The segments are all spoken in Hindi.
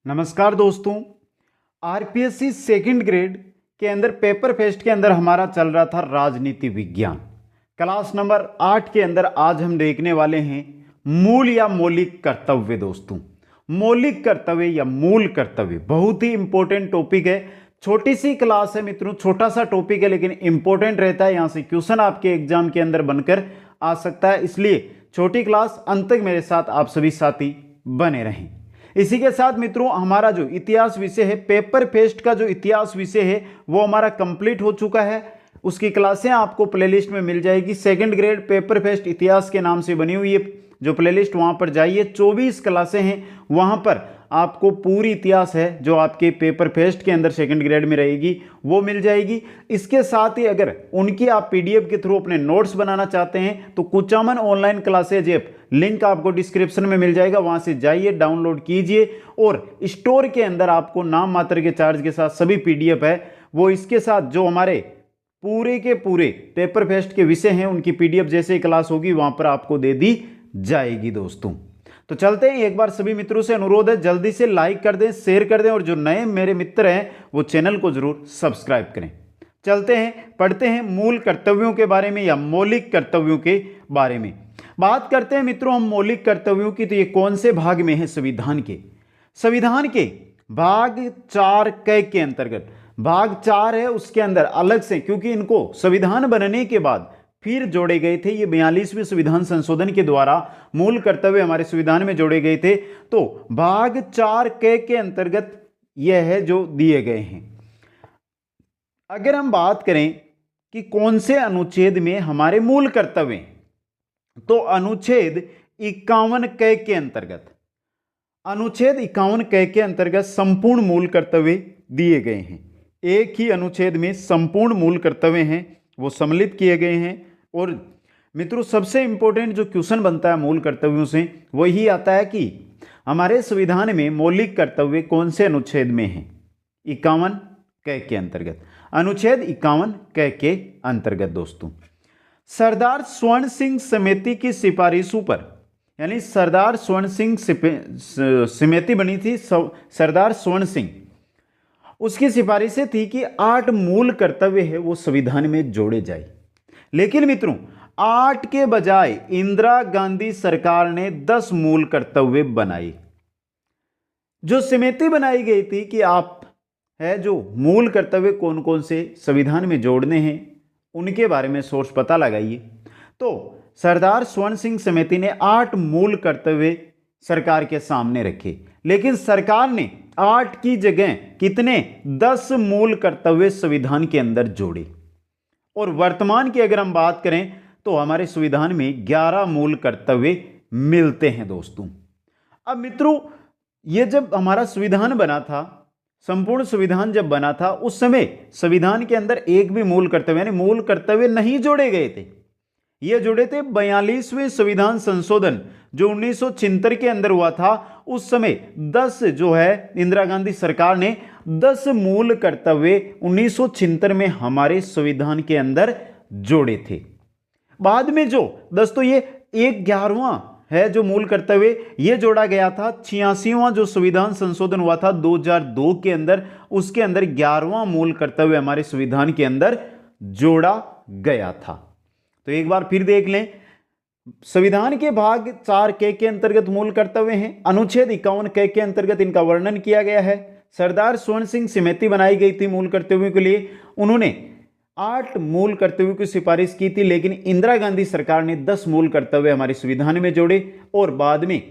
नमस्कार दोस्तों। आरपीएससी सेकंड ग्रेड के अंदर पेपर फेस्ट के अंदर हमारा चल रहा था राजनीति विज्ञान क्लास नंबर 8 के अंदर आज हम देखने वाले हैं मूल या मौलिक कर्तव्य। दोस्तों, मौलिक कर्तव्य या मूल कर्तव्य बहुत ही इंपॉर्टेंट टॉपिक है। छोटी सी क्लास है मित्रों, छोटा सा टॉपिक है लेकिन इंपॉर्टेंट रहता है। यहां से क्वेश्चन आपके एग्जाम के अंदर बनकर आ सकता है, इसलिए छोटी क्लास अंत तक मेरे साथ आप सभी साथी बने रहें। इसी के साथ मित्रों हमारा जो इतिहास विषय है, पेपर फेस्ट का जो इतिहास विषय है वो हमारा कंप्लीट हो चुका है। उसकी क्लासें आपको प्लेलिस्ट में मिल जाएगी। सेकंड ग्रेड पेपर फेस्ट इतिहास के नाम से बनी हुई है जो प्लेलिस्ट, वहां पर जाइए। 24 क्लासें हैं, वहां पर आपको पूरी इतिहास है जो आपके पेपर फेस्ट के अंदर सेकंड ग्रेड में रहेगी वो मिल जाएगी। इसके साथ ही अगर उनकी आप पीडीएफ के थ्रू अपने नोट्स बनाना चाहते हैं तो Kuchaman online classes app link आपको डिस्क्रिप्शन में मिल जाएगा, वहां से जाइए, डाउनलोड कीजिए और स्टोर के अंदर आपको नाम मात्र के चार्ज के साथ सभी पीडीएफ है वो इसके साथ जो हमारे पूरे के पूरे पेपर फेस्ट के विषय हैं उनकी पीडीएफ जैसे क्लास होगी वहां पर आपको दे दी जाएगी। दोस्तों तो चलते हैं, एक बार सभी मित्रों से अनुरोध है जल्दी से लाइक कर दें, शेयर कर दें और जो नए मेरे मित्र हैं वो चैनल को जरूर सब्सक्राइब करें। चलते हैं, पढ़ते हैं मूल कर्तव्यों के बारे में या मौलिक कर्तव्यों के बारे में। बात करते हैं मित्रों हम मौलिक कर्तव्यों की, तो ये कौन से भाग में है? संविधान के भाग 4 क के अंतर्गत भाग 4 है, उसके अंदर अलग से, क्योंकि इनको संविधान बनने के बाद फिर जोड़े गए थे। ये 42वें संविधान संशोधन के द्वारा मूल कर्तव्य हमारे संविधान में जोड़े गए थे। तो भाग 4 क के अंतर्गत यह है जो दिए गए हैं। अगर हम बात करें कि कौन से अनुच्छेद में हमारे मूल कर्तव्य, तो अनुच्छेद 51 क के अंतर्गत, अनुच्छेद 51 क के अंतर्गत संपूर्ण मूल कर्तव्य दिए गए हैं। एक ही अनुच्छेद में संपूर्ण मूल कर्तव्य हैं वो सम्मिलित किए गए हैं। और मित्रों सबसे इंपॉर्टेंट जो क्वेश्चन बनता है मूल कर्तव्यों से वही आता है कि हमारे संविधान में मौलिक कर्तव्य कौन से अनुच्छेद में है? 51 क के अंतर्गत, अनुच्छेद 51 क के अंतर्गत। दोस्तों, सरदार स्वर्ण सिंह समिति की सिफारिशों पर, यानी सरदार स्वर्ण सिंह समिति बनी थी, सरदार स्वर्ण सिंह, उसकी सिफारिशें थी कि 8 मूल कर्तव्य है वो संविधान में जोड़े जाए। लेकिन मित्रों 8 के बजाय इंदिरा गांधी सरकार ने 10 मूल कर्तव्य बनाए। जो समिति बनाई गई थी कि आप है जो मूल कर्तव्य कौन कौन से संविधान में जोड़ने हैं उनके बारे में सोर्स पता लगाइए। तो सरदार स्वर्ण सिंह समिति ने 8 मूल कर्तव्य सरकार के सामने रखे, लेकिन सरकार ने 8 की जगह कितने 10 मूल कर्तव्य संविधान के अंदर जोड़े। और वर्तमान की अगर हम बात करें तो हमारे संविधान में 11 मूल कर्तव्य मिलते हैं। दोस्तों, अब मित्रों ये जब हमारा संविधान बना था, संपूर्ण संविधान जब बना था, उस समय संविधान के अंदर एक भी मूल कर्तव्य यानी मूल कर्तव्य नहीं जोड़े गए थे। ये जुड़े थे 42वें संविधान संशोधन जो 1976 के अंदर हुआ था। उस समय 10 जो है इंदिरा गांधी सरकार ने 10 मूल कर्तव्य 1976 में हमारे संविधान के अंदर जोड़े थे। बाद में जो दोस्तों ये 11वां है जो मूल कर्तव्य ये जोड़ा गया था 86वां जो संविधान संशोधन हुआ था 2002 के अंदर, उसके अंदर 11वां मूल कर्तव्य हमारे संविधान के अंदर जोड़ा गया था। तो एक बार फिर देख लें, संविधान के भाग 4 के अंतर्गत मूल कर्तव्य हैं। अनुच्छेद 51 के अंतर्गत इनका वर्णन किया गया है। सरदार स्वर्ण सिंह समिति बनाई गई थी मूल कर्तव्यों के लिए, उन्होंने 8 मूल कर्तव्यों की सिफारिश की थी, लेकिन इंदिरा गांधी सरकार ने 10 मूल कर्तव्य हमारे संविधान में जोड़े और बाद में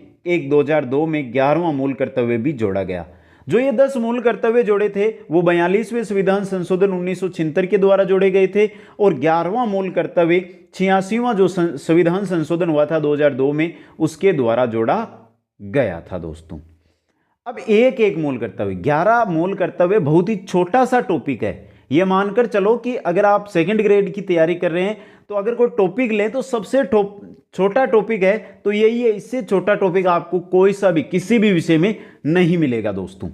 2002 में 11वां मूल कर्तव्य भी जोड़ा गया। जो ये 10 मूल कर्तव्य जोड़े थे वो 42वें संविधान संशोधन 1976 के द्वारा जोड़े गए थे और 11वां मूल कर्तव्य 86वां जो संविधान संशोधन हुआ था 2002 में उसके द्वारा जोड़ा गया था। दोस्तों, अब एक एक मूल कर्तव्य, 11 मूल कर्तव्य बहुत ही छोटा सा टॉपिक है। यह मानकर चलो कि अगर आप सेकंड ग्रेड की तैयारी कर रहे हैं तो अगर कोई टॉपिक लें तो सबसे छोटा टॉपिक है तो यही है। इससे छोटा टॉपिक आपको कोई सा भी किसी भी विषय में नहीं मिलेगा। दोस्तों,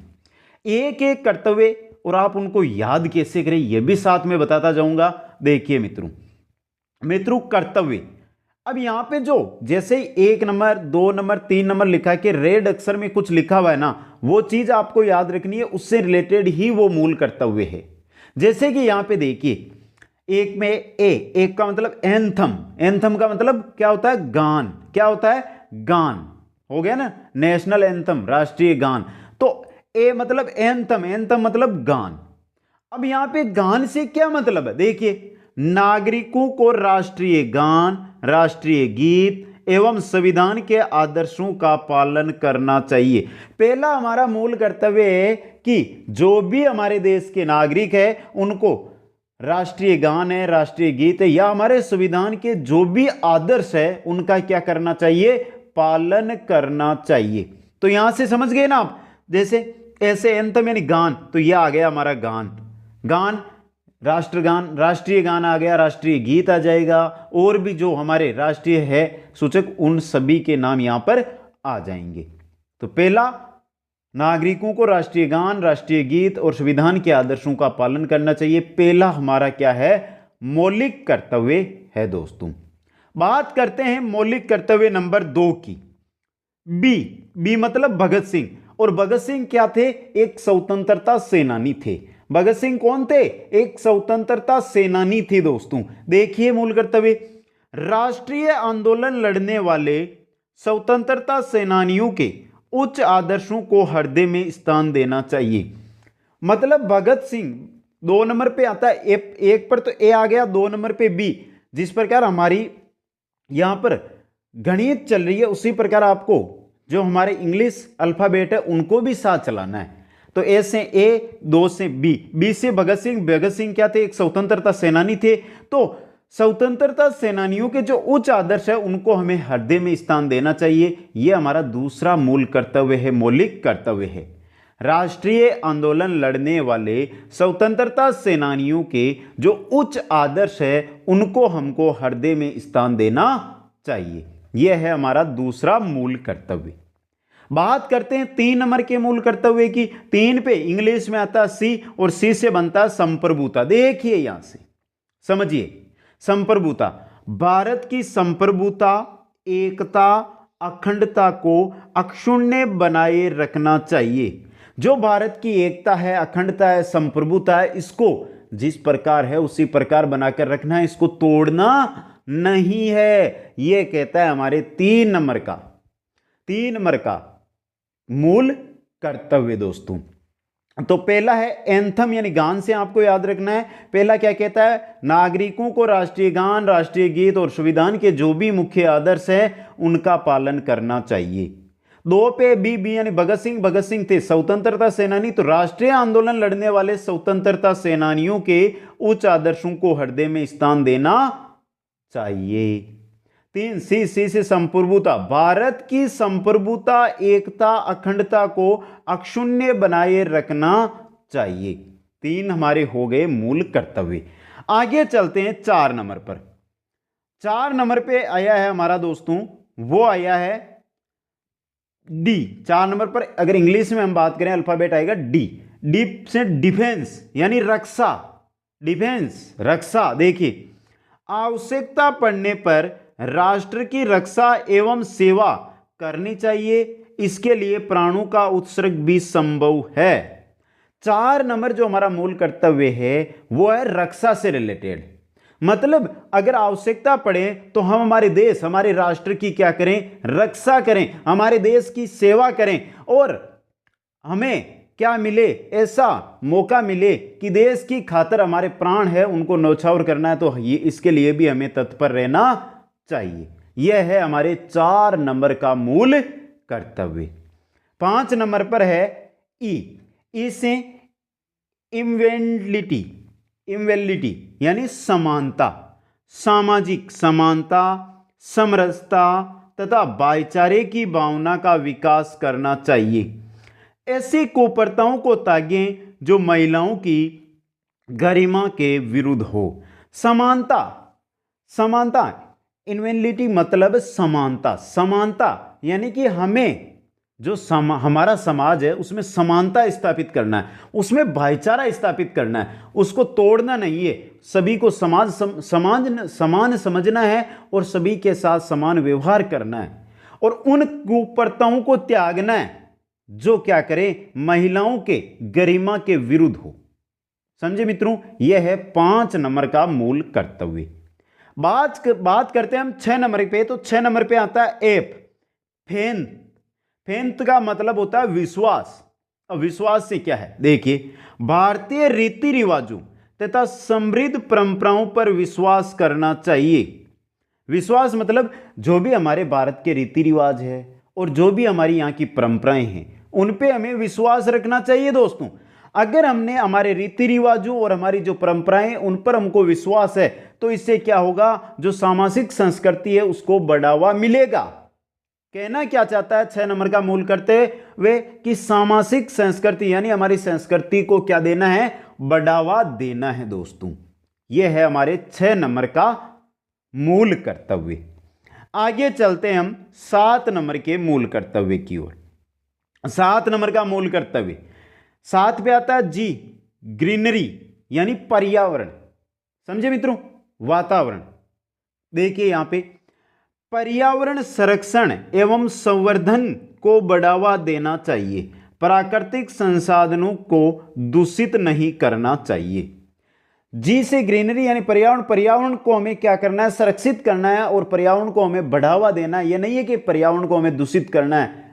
एक एक कर्तव्य और आप उनको याद कैसे करें यह भी साथ में बताता जाऊंगा। देखिए मित्रों कर्तव्य, अब यहाँ पे जो जैसे ही 1 नंबर 2 नंबर 3 नंबर लिखा है कि रेड अक्षर में कुछ लिखा हुआ है ना, वो चीज आपको याद रखनी है, उससे रिलेटेड ही वो मूल कर्तव्य है। जैसे कि यहाँ पे देखिए, एक में एक का मतलब एंथम, एंथम का मतलब क्या होता है, गान। क्या होता है, गान। हो गया ना, नेशनल एंथम, राष्ट्रीय गान। तो ए मतलब एंथम, एंथम मतलब गान। अब यहां पे गान से क्या मतलब है, देखिए, नागरिकों को राष्ट्रीय गान, राष्ट्रीय गीत एवं संविधान के आदर्शों का पालन करना चाहिए। पहला हमारा मूल कर्तव्य है कि जो भी हमारे देश के नागरिक है उनको राष्ट्रीय गान है, राष्ट्रीय गीत है, या हमारे संविधान के जो भी आदर्श है उनका क्या करना चाहिए, पालन करना चाहिए। तो यहां से समझ गए ना आप, जैसे ऐसे एंथम यानी गान, तो यह आ गया हमारा गान, गान राष्ट्रगान, राष्ट्रीय गान आ गया, राष्ट्रीय गीत आ जाएगा, और भी जो हमारे राष्ट्रीय है सूचक उन सभी के नाम यहां पर आ जाएंगे। तो पहला, नागरिकों को राष्ट्रीय गान, राष्ट्रीय गीत और संविधान के आदर्शों का पालन करना चाहिए। पहला हमारा क्या है, मौलिक कर्तव्य है दोस्तों। बात करते हैं मौलिक कर्तव्य नंबर 2 की। बी, बी मतलब भगत सिंह। और भगत सिंह क्या थे, एक स्वतंत्रता सेनानी थे। भगत सिंह कौन थे, एक स्वतंत्रता सेनानी थे दोस्तों। देखिए मूल कर्तव्य, राष्ट्रीय आंदोलन लड़ने वाले स्वतंत्रता सेनानियों के उच्च आदर्शों को हृदय में स्थान देना चाहिए। मतलब भगत सिंह 2 नंबर पे आता है, एक पर तो ए आ गया, 2 नंबर पे बी। जिस प्रकार हमारी यहां पर गणित चल रही है उसी प्रकार आपको जो हमारे इंग्लिश अल्फाबेट है उनको भी साथ चलाना है। तो ए से ए, 2 से बी, बी से भगत सिंह। भगत सिंह क्या थे, एक स्वतंत्रता सेनानी थे। तो स्वतंत्रता सेनानियों के जो उच्च आदर्श है उनको हमें हृदय में स्थान देना चाहिए। यह हमारा दूसरा मूल कर्तव्य है, मौलिक कर्तव्य है। राष्ट्रीय आंदोलन लड़ने वाले स्वतंत्रता सेनानियों के जो उच्च आदर्श है उनको हमको हृदय में स्थान देना चाहिए। यह है हमारा दूसरा मूल कर्तव्य। बात करते हैं 3 नंबर के मूल कर्तव्य की। 3 पे इंग्लिश में आता है सी, और सी से बनता है संप्रभुता। देखिए यहां से समझिए, संप्रभुता, भारत की संप्रभुता, एकता, अखंडता को अक्षुण्य बनाए रखना चाहिए। जो भारत की एकता है, अखंडता है, संप्रभुता है, इसको जिस प्रकार है उसी प्रकार बनाकर रखना है, इसको तोड़ना नहीं है। यह कहता है हमारे 3 नंबर का मूल कर्तव्य दोस्तों। तो पहला है एंथम यानी गान, से आपको याद रखना है। पहला क्या कहता है, नागरिकों को राष्ट्रीय गान, राष्ट्रीय गीत और संविधान के जो भी मुख्य आदर्श है उनका पालन करना चाहिए। 2 पे बी, बी यानी भगत सिंह। भगत सिंह थे स्वतंत्रता सेनानी, तो राष्ट्रीय आंदोलन लड़ने वाले स्वतंत्रता सेनानियों के उच्च आदर्शों को हृदय में स्थान देना चाहिए। 3 सी, सी से संप्रभुता, भारत की संप्रभुता, एकता, अखंडता को अक्षुण्य बनाए रखना चाहिए। 3 हमारे हो गए मूल कर्तव्य। आगे चलते हैं 4 नंबर पर। 4 नंबर पे आया है हमारा दोस्तों, वो आया है डी। 4 नंबर पर अगर इंग्लिश में हम बात करें अल्फाबेट आएगा डी। डी से डिफेंस यानी रक्षा, डिफेंस रक्षा। देखिए, आवश्यकता पड़ने पर राष्ट्र की रक्षा एवं सेवा करनी चाहिए, इसके लिए प्राणों का उत्सर्ग भी संभव है। 4 नंबर जो हमारा मूल कर्तव्य है वो है रक्षा से रिलेटेड। मतलब अगर आवश्यकता पड़े तो हम हमारे देश, हमारे राष्ट्र की क्या करें, रक्षा करें, हमारे देश की सेवा करें, और हमें क्या मिले, ऐसा मौका मिले कि देश की खातिर हमारे प्राण है उनको न्यौछावर करना है, तो ये इसके लिए भी हमें तत्पर रहना चाहिए। यह है हमारे 4 नंबर का मूल कर्तव्य। 5 नंबर पर है ई। ई से इनवेलिटी, इनवेलिटी यानी समानता, सामाजिक समानता, समरसता तथा भाईचारे की भावना का विकास करना चाहिए। ऐसी कुप्रथाओं को त्यागें जो महिलाओं की गरिमा के विरुद्ध हो। समानता, समानता, इनवेलिटी मतलब समानता, समानता यानी कि हमें जो हमारा समाज है उसमें समानता स्थापित करना है, उसमें भाईचारा स्थापित करना है, उसको तोड़ना नहीं है। सभी को समान समझना है और सभी के साथ समान व्यवहार करना है और उन कुप्रथाओं को त्यागना है जो क्या करें, महिलाओं के गरिमा के विरुद्ध हो। समझे मित्रों, यह है 5 नंबर का मूल कर्तव्य। बात करते हैं हम 6 नंबर पे। तो 6 नंबर पे आता है एप, फेंथ। फेंथ का मतलब होता है विश्वास। अब विश्वास से क्या है, देखिए, भारतीय रीति रिवाजों तथा समृद्ध परंपराओं पर विश्वास करना चाहिए। विश्वास मतलब जो भी हमारे भारत के रीति रिवाज है और जो भी हमारी यहाँ की परंपराएं हैं उन पे हमें विश्वास रखना चाहिए दोस्तों। अगर हमने हमारे रीति रिवाजों और हमारी जो परंपराएं उन पर हमको विश्वास है तो इससे क्या होगा, जो सामाजिक संस्कृति है उसको बढ़ावा मिलेगा। कहना क्या चाहता है 6 नंबर का मूल करते हुए कि सामाजिक संस्कृति यानी हमारी संस्कृति को क्या देना है, बढ़ावा देना है दोस्तों। यह है हमारे 6 नंबर का मूल कर्तव्य। आगे चलते हैं हम 7 नंबर के मूल कर्तव्य की ओर। 7 नंबर का मूल कर्तव्य 7 पे आता है जी, ग्रीनरी यानी पर्यावरण। समझे मित्रों, वातावरण। देखिए यहां पे पर्यावरण संरक्षण एवं संवर्धन को बढ़ावा देना चाहिए, प्राकृतिक संसाधनों को दूषित नहीं करना चाहिए। जी से ग्रीनरी यानी पर्यावरण। पर्यावरण को हमें क्या करना है, संरक्षित करना है और पर्यावरण को हमें बढ़ावा देना है। यह नहीं है कि पर्यावरण को हमें दूषित करना है,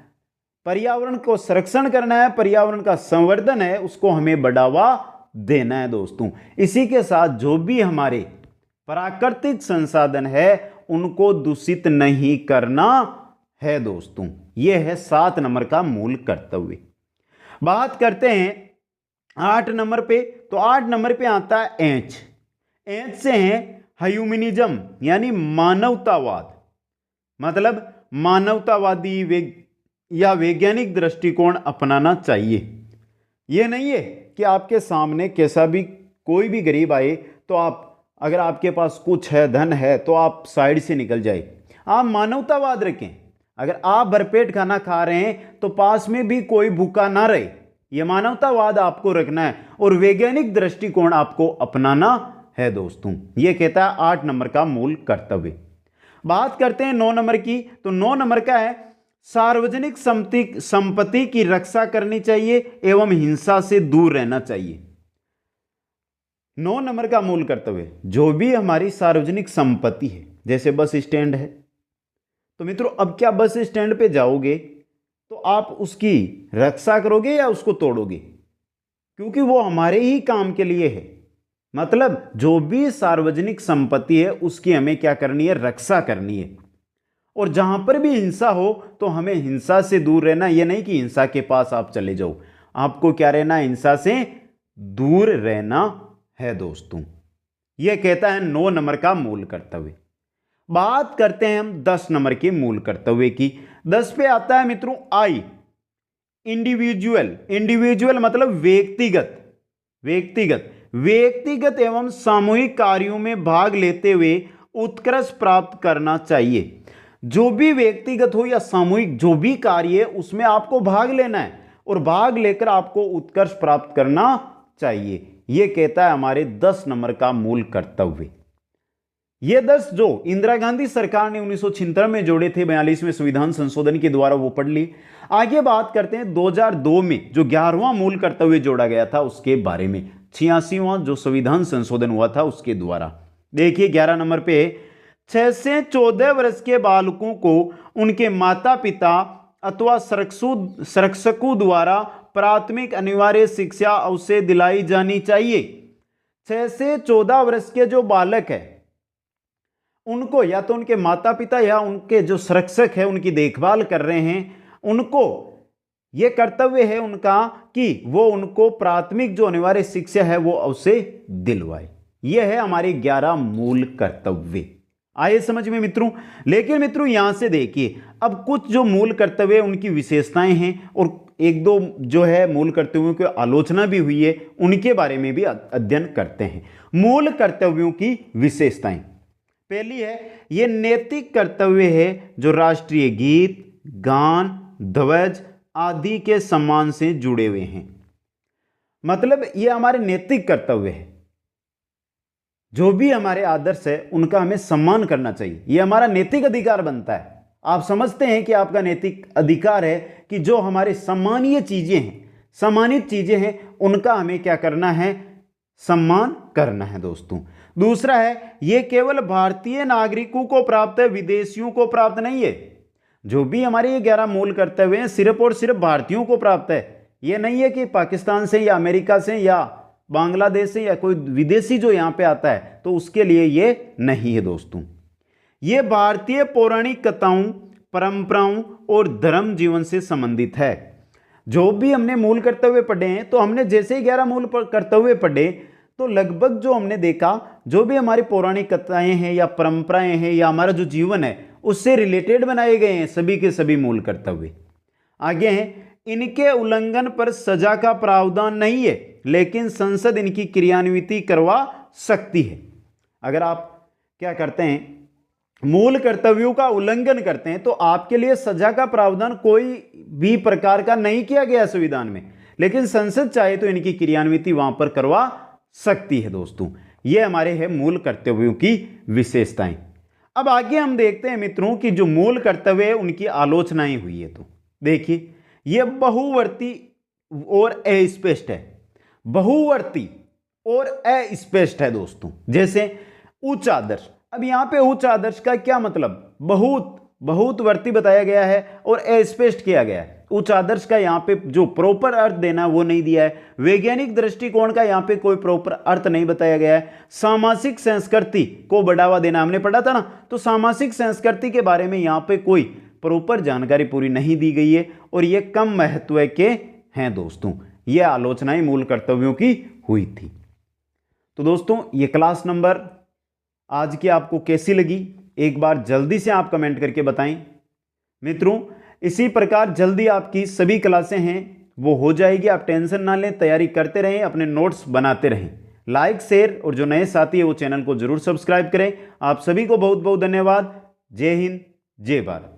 पर्यावरण को संरक्षण करना है, पर्यावरण का संवर्धन है उसको हमें बढ़ावा देना है दोस्तों। इसी के साथ जो भी हमारे प्राकृतिक संसाधन है उनको दूषित नहीं करना है दोस्तों। यह है 7 नंबर का मूल कर्तव्य। बात करते हैं 8 नंबर पे। तो 8 नंबर पे आता है एच। एच से है ह्यूमनिज्म यानी मानवतावाद। मतलब मानवतावादी या वैज्ञानिक दृष्टिकोण अपनाना चाहिए। यह नहीं है कि आपके सामने कैसा भी कोई भी गरीब आए तो आप, अगर आपके पास कुछ है, धन है, तो आप साइड से निकल जाए। आप मानवतावाद रखें। अगर आप भरपेट खाना खा रहे हैं तो पास में भी कोई भूखा ना रहे, यह मानवतावाद आपको रखना है और वैज्ञानिक दृष्टिकोण आपको अपनाना है दोस्तों। यह कहता है 8 नंबर का मूल कर्तव्य। बात करते हैं 9 नंबर की। तो 9 नंबर का है सार्वजनिक संपत्ति की रक्षा करनी चाहिए एवं हिंसा से दूर रहना चाहिए। 9 नंबर का मूल कर्तव्य, जो भी हमारी सार्वजनिक संपत्ति है, जैसे बस स्टैंड है, तो मित्रों अब क्या बस स्टैंड पे जाओगे तो आप उसकी रक्षा करोगे या उसको तोड़ोगे, क्योंकि वो हमारे ही काम के लिए है। मतलब जो भी सार्वजनिक संपत्ति है उसकी हमें क्या करनी है, रक्षा करनी है। और जहां पर भी हिंसा हो तो हमें हिंसा से दूर रहना। यह नहीं कि हिंसा के पास आप चले जाओ, आपको क्या रहना, हिंसा से दूर रहना है दोस्तों। यह कहता है 9 नंबर का मूल कर्तव्य। बात करते हैं हम 10 नंबर के मूल कर्तव्य की। 10 पे आता है मित्रों आई, इंडिविजुअल। इंडिविजुअल मतलब व्यक्तिगत। व्यक्तिगत एवं सामूहिक कार्यों में भाग लेते हुए उत्कर्ष प्राप्त करना चाहिए। जो भी व्यक्तिगत हो या सामूहिक जो भी कार्य है उसमें आपको भाग लेना है और भाग लेकर आपको उत्कर्ष प्राप्त करना चाहिए। यह कहता है हमारे 10 नंबर का मूल कर्तव्य। ये 10 जो इंदिरा गांधी सरकार ने 1976 में जोड़े थे 42वें संविधान संशोधन के द्वारा, वो पढ़ ली। आगे बात करते हैं 2002 में जो 11वां मूल कर्तव्य जोड़ा गया था उसके बारे में। 86वां जो संविधान संशोधन हुआ था उसके द्वारा। देखिए 11 नंबर पे 6 से 14 वर्ष के बालकों को उनके माता पिता अथवा संरक्षकों द्वारा प्राथमिक अनिवार्य शिक्षा अवश्य दिलाई जानी चाहिए। 6 से 14 वर्ष के जो बालक है उनको या तो उनके माता पिता या उनके जो संरक्षक है उनकी देखभाल कर रहे हैं, उनको यह कर्तव्य है उनका कि वो उनको प्राथमिक जो अनिवार्य शिक्षा है वो अवश्य दिलवाए। यह है हमारे 11 मूल कर्तव्य। आइए समझ में मित्रों। लेकिन मित्रों यहां से देखिए अब कुछ जो मूल कर्तव्य उनकी विशेषताएं हैं और एक दो जो है मूल कर्तव्यों की आलोचना भी हुई है, उनके बारे में भी अध्ययन करते हैं। मूल कर्तव्यों की विशेषताएं, पहली है ये नैतिक कर्तव्य है जो राष्ट्रीय गीत, गान, ध्वज, आदि के सम्मान से जुड़े हुए हैं। मतलब ये हमारे नैतिक कर्तव्य है, जो भी हमारे आदर्श है उनका हमें सम्मान करना चाहिए, ये हमारा नैतिक अधिकार बनता है। आप समझते हैं कि आपका नैतिक अधिकार है कि जो हमारे सम्मानीय चीजें हैं, सम्मानित चीजें हैं, उनका हमें क्या करना है, सम्मान करना है दोस्तों। दूसरा है, ये केवल भारतीय नागरिकों को प्राप्त है, विदेशियों को प्राप्त नहीं है। जो भी हमारे ये 11 मूल कर्तव्य हैं सिर्फ और सिर्फ भारतीयों को प्राप्त है। ये नहीं है कि पाकिस्तान से या अमेरिका से या बांग्लादेश से या कोई विदेशी जो यहाँ पे आता है तो उसके लिए ये नहीं है दोस्तों। ये भारतीय पौराणिक कथाओं, परंपराओं और धर्म जीवन से संबंधित है। जो भी हमने मूल कर्तव्य पढ़े हैं, तो हमने जैसे ही 11 मूल कर्तव्य पढ़े तो लगभग जो हमने देखा, जो भी हमारी पौराणिक कथाएं हैं या परंपराएं हैं या हमारा जो जीवन है उससे रिलेटेड बनाए गए हैं सभी के सभी मूल कर्तव्य। आगे हैं, इनके उल्लंघन पर सजा का प्रावधान नहीं है, लेकिन संसद इनकी क्रियान्विति करवा सकती है। अगर आप क्या करते हैं, मूल कर्तव्यों का उल्लंघन करते हैं तो आपके लिए सजा का प्रावधान कोई भी प्रकार का नहीं किया गया संविधान में, लेकिन संसद चाहे तो इनकी क्रियान्विति वहां पर करवा सकती है दोस्तों। ये हमारे हैं मूल कर्तव्यों की विशेषताएं। अब आगे हम देखते हैं मित्रों कि जो मूल कर्तव्य है उनकी आलोचनाएं हुई है। तो देखिए, यह बहुवर्ती और अस्पष्ट है, बहुवर्ती और अस्पष्ट है दोस्तों। जैसे उच्च आदर्श, अब यहां पे उच्च आदर्श का क्या मतलब, बहुत वर्ती बताया गया है और अस्पष्ट किया गया है। उच्च आदर्श का यहां पे जो प्रॉपर अर्थ देना वो नहीं दिया है। वैज्ञानिक दृष्टिकोण का यहां पे कोई प्रॉपर अर्थ नहीं बताया गया है। सामाजिक संस्कृति को बढ़ावा देना हमने पढ़ा था ना, तो सामाजिक संस्कृति के बारे में यहां पे कोई प्रॉपर जानकारी पूरी नहीं दी गई है और ये कम महत्व के हैं दोस्तों। ये आलोचनाएं मूल कर्तव्यों की हुई थी। तो दोस्तों, ये क्लास नंबर आज की आपको कैसी लगी, एक बार जल्दी से आप कमेंट करके बताएं। मित्रों, इसी प्रकार जल्दी आपकी सभी क्लासें हैं वो हो जाएगी, आप टेंशन ना लें, तैयारी करते रहें, अपने नोट्स बनाते रहें। लाइक, शेयर और जो नए साथी है वो चैनल को जरूर सब्सक्राइब करें। आप सभी को बहुत बहुत धन्यवाद। जय हिंद, जय भारत।